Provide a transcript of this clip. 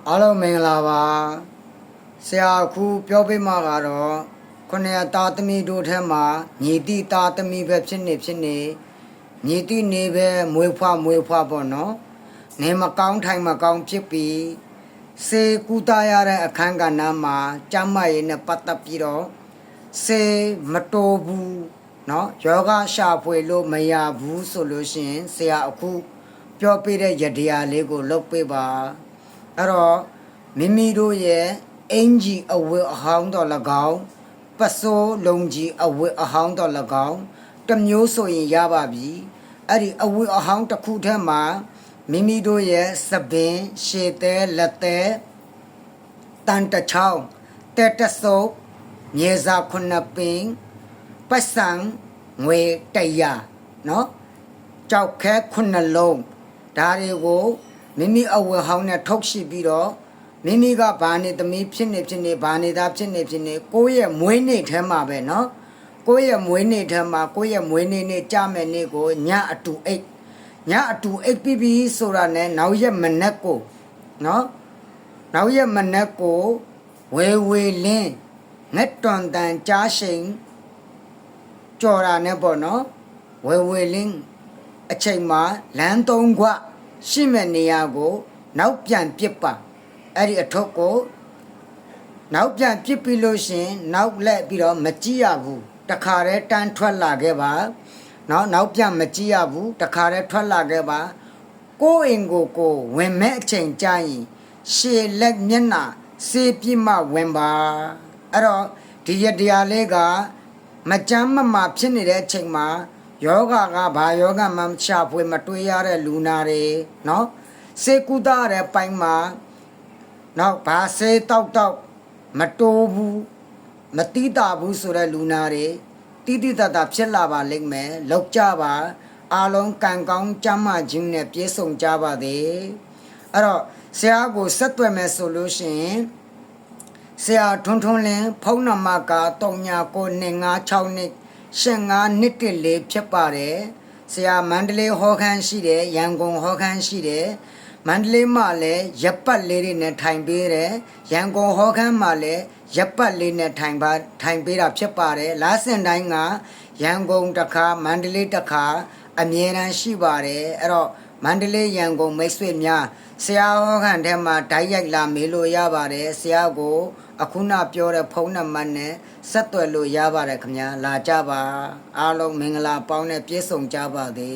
အားလုံးမင်္ဂလာပါဆရာအခုပြောပြမှာကတော့ခုနှစ်သားသမီးတို့ထဲမှာညီတိသားသမီးပဲဖြစ်နေညီတိနေပဲမွေးဖွားပေါ့နော်နေမကောင်းထိုင်မကောင်းဖြစ်ပြီးစေကူတာရတဲ့အခန်းကဏ္ဍမှာကျမ်းမာရေးနဲ့ပတ်သက်ပြီးတော့စေမတိုးဘူးနော်ယောဂရှာဖွေလို့မရဘူးဆိုလို့ရှိရင်ဆရာအခုပြောပြတဲ့ယတရားလေးကိုလုပ်ပေးပါအဲ့တော့မိမိတို့ရဲ့အင်ဂျီအဝတ်အဟောင်းတော်၎င်းပစိုးလုံးကြီးအဝတ်အဟောင်းတော်၎င်းတစ်မျိုးဆိုရင်ရပါပြီအဲ့ဒီအဝတ်အဟောင်းတစ်ခုထဲမှာမိမိတို့ရဲ့စပင်ရှည်သေးလက်သေးတန်တချောင်းတက်တဆုပ်မြေစာခုနှစ်ပင်ပတ်စံငွေ100နော်ကြောက်ခဲခုနှစ်လုံးဒါတွေကိုမိမိအဝတ်ဟောင်းနဲ့ထုတ်ရှိပြီးတော့မိမိကဘာနေသမီးဖြစ်နေဘာနေသားဖြစ်နေကိုယ့်ရဲ့မွေးနေ့ထဲမှာပဲနော်ကိုယ့်ရဲ့မွေးနေ့ထဲမှာကိုယ့်ရဲ့မွေးနေ့နေ့ကြမဲ့နေ့ကိုညအတူအိတ်ပြီးဆိုတာနဲ့နောက်ရက်မနက်ကိုနော်နောက်ရက်မနက်ကိုဝေလင်းငက်တွန်တန်ကြားရှိန်ကြော်တာနဲ့ပေါ့နော်ဝေလင်းအချိန်မှာလမ်း3ခွရှိမဲ့နေရာကိုနောက်ပြန်ပစ်ပါအဲ့ဒီအထုပ်ကိုနောက်ပြန်ပစ်ပြီးလို့ရှင်နောက်လက်ပြီးတော့မကြည့်ရဘူးတခါတည်းတန်းထွက်လာခဲ့ပါနောက်ပြန်မကြည့်ရဘူးတခါတည်းထွက်လာခဲ့ပါကိုယ့်အိမ်ကိုဝင်မဲ့အချိန်ကြာရင်ရှေလက်မျက်နှာစေးပြစ်မှဝင်ပါအဲ့တော့ဒီရတရားလေးကမကြမ်းမမာဖြစ်နေတဲ့အချိန်မှာယောဂကဘာယောဂမှရှာဖွေမတွေးရတဲ့လူနာတွေနော်စေကုသတဲ့ပိုင်းမှာနောက်ဘာစေတောက်မတိုးဘူးမတိတာဘူးဆိုတဲ့လူနာတွေတိတတာဖြစ်လာပါလိမ့်မယ်လောက်ကြပါအားလုံးကံကောင်းကျမ်းမာခြင်းနဲ့ပြည့်စုံကြပါစေအဲ့တော့ဆရာကိုဆက်သွယ်မယ်ဆိုလို့ရှိရင်ဆရာထွန်းလင်းဖုန်းနံပါတ်က399562ဖြစ်ပါတယ်ဆရာမန္တလေးဟောခန်းရှိတယ်ရန်ကုန်ဟောခန်းရှိတယ်မန္တလေးမှာလည်းရပ်ပတ်လေးတွေနဲ့ထိုင်ပေးတယ်ရန်ကုန်ဟောခန်းမှာလည်းရပ်ပတ်လေးနဲ့ထိုင်ပေးတာဖြစ်ပါတယ်လားစင်တိုင်းကရန်ကုန်တစ်ခါမန္တလေးတစ်ခါအမြဲတမ်းရှိပါတယ်အဲ့တော့မန္တလေးရန်ကုန်မိတ်ဆွေများဆရာဟောခန်းထဲမှာဓာတ်ရိုက်လာမေးလို့ရပါတယ်ဆရာကိုအခုနပြောတဲ့ဖုန်းနံပါတ်နဲ့ဆက်သွယ်လို့ရပါတယ်ခင်ဗျာလာကြပါအားလုံးမင်္ဂလာပေါင်းနဲ့ပြည့်စုံကြပါစေ